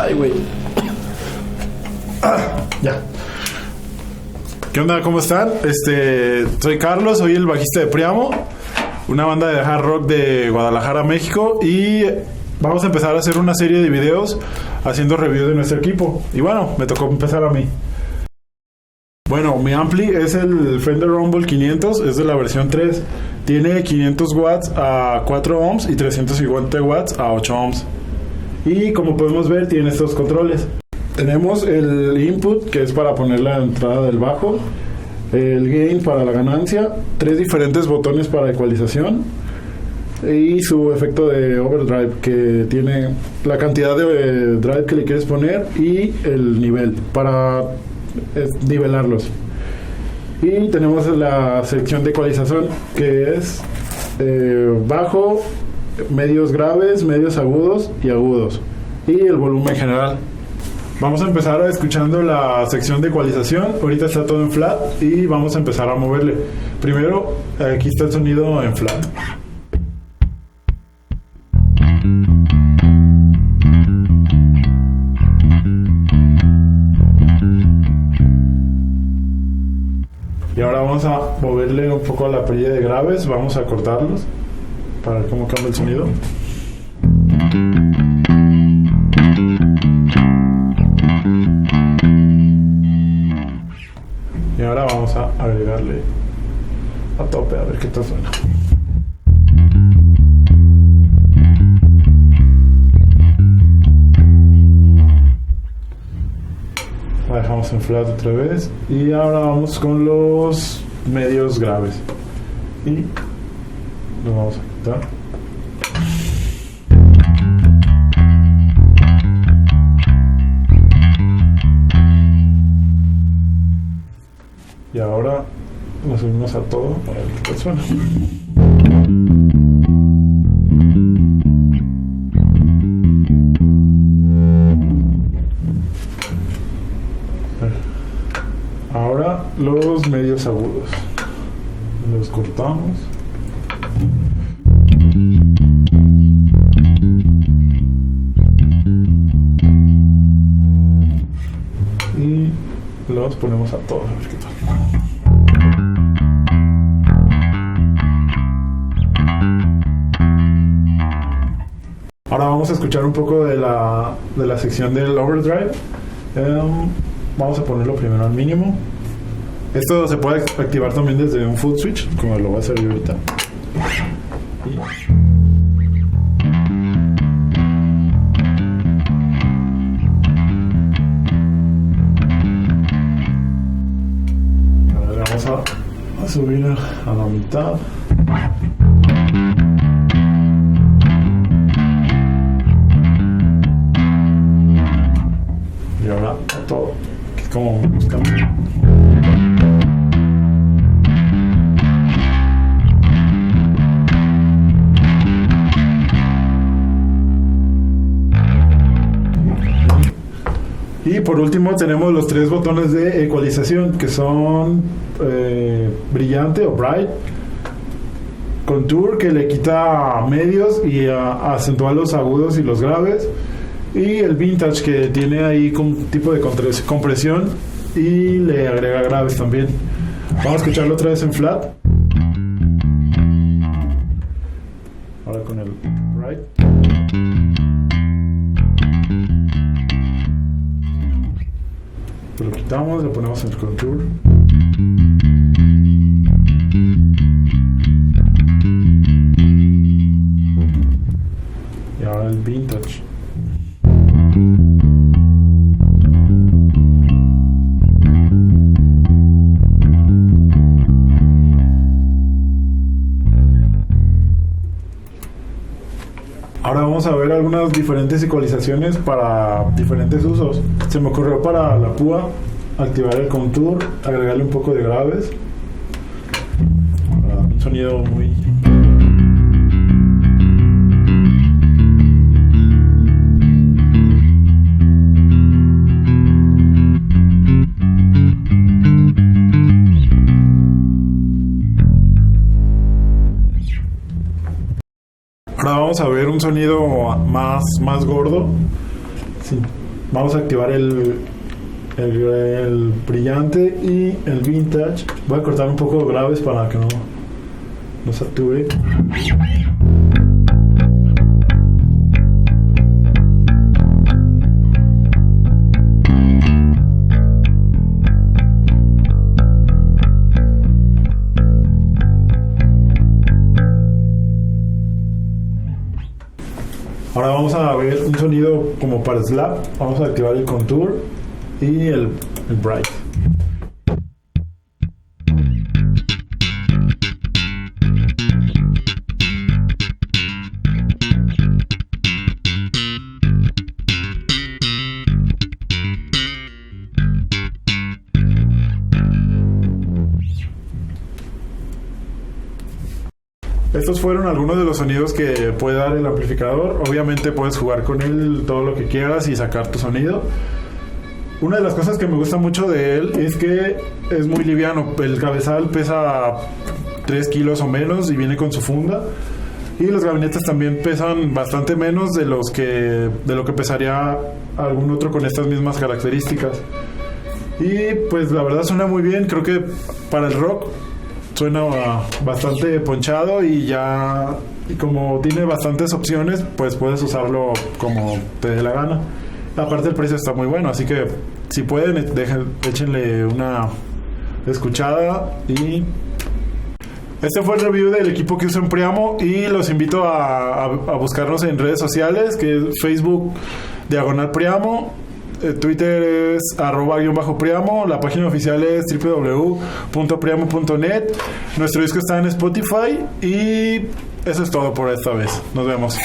Ay, güey. Ya. ¿Qué onda? ¿Cómo están? Soy Carlos, soy el bajista de Priamo, una banda de hard rock de Guadalajara, México, y vamos a empezar a hacer una serie de videos haciendo review de nuestro equipo. Y bueno, me tocó empezar a mí. Bueno, mi ampli es el Fender Rumble 500, es de la versión 3. Tiene 500 watts a 4 ohms y 350 watts a 8 ohms. Y como podemos ver, tiene estos controles. Tenemos el input, que es para poner la entrada del bajo, el gain para la ganancia, 3 diferentes botones para ecualización y su efecto de overdrive, que tiene la cantidad de drive que le quieres poner y el nivel para nivelarlos. Y tenemos la sección de ecualización, que es bajo, medios graves, medios agudos y agudos, y el volumen general. Vamos a empezar escuchando la sección de ecualización. Ahorita está todo en flat y vamos a empezar a moverle. Primero, aquí está el sonido en flat. Y ahora vamos a moverle un poco a la perilla de graves. Vamos a cortarlos para ver cómo cambia el sonido. Y ahora vamos a agregarle a tope a ver qué tal suena. La dejamos en flat otra vez. Y ahora vamos con los medios graves. Y los vamos a quitar. Y ahora lo subimos a todo para ver qué tal suena. Ahora los medios agudos. Los cortamos. Y los ponemos a todos, a ver qué tal. Ahora vamos a escuchar un poco de la sección del overdrive. Vamos a ponerlo primero al mínimo. Esto se puede activar también desde un full switch, como lo voy a hacer yo ahorita. Vamos a subir a la mitad. Y ahora a todo, que es como buscando. Y por último tenemos los 3 botones de ecualización, que son brillante o bright, contour, que le quita medios y acentúa los agudos y los graves, y el vintage, que tiene ahí un tipo de compresión y le agrega graves también. Vamos a escucharlo otra vez en flat. Ahora con el bright. Lo quitamos, lo ponemos en el contour. Y ahora el vintage. Ahora vamos a ver algunas diferentes ecualizaciones para diferentes usos. Se me ocurrió para la púa activar el contour, agregarle un poco de graves para un sonido muy... Ahora vamos a ver un sonido más gordo. Sí. Vamos a activar el brillante y el vintage. Voy a cortar un poco graves para que no sature. Ahora vamos a ver un sonido como para slap. Vamos a activar el contour y el bright. Estos fueron algunos de los sonidos que puede dar el amplificador. Obviamente puedes jugar con él todo lo que quieras y sacar tu sonido. Una de las cosas que me gusta mucho de él es que es muy liviano. El cabezal pesa 3 kilos o menos y viene con su funda. Y los gabinetes también pesan bastante menos de lo que pesaría algún otro con estas mismas características. Y pues la verdad suena muy bien. Creo que para el rock suena bastante ponchado y como tiene bastantes opciones, pues puedes usarlo como te dé la gana. Aparte el precio está muy bueno, así que si pueden, échenle una escuchada. Y este fue el review del equipo que uso en Priamo y los invito a buscarnos en redes sociales, que es Facebook /Priamo. Twitter es @_Priamo. La página oficial es www.priamo.net. Nuestro disco está en Spotify y eso es todo por esta vez. Nos vemos.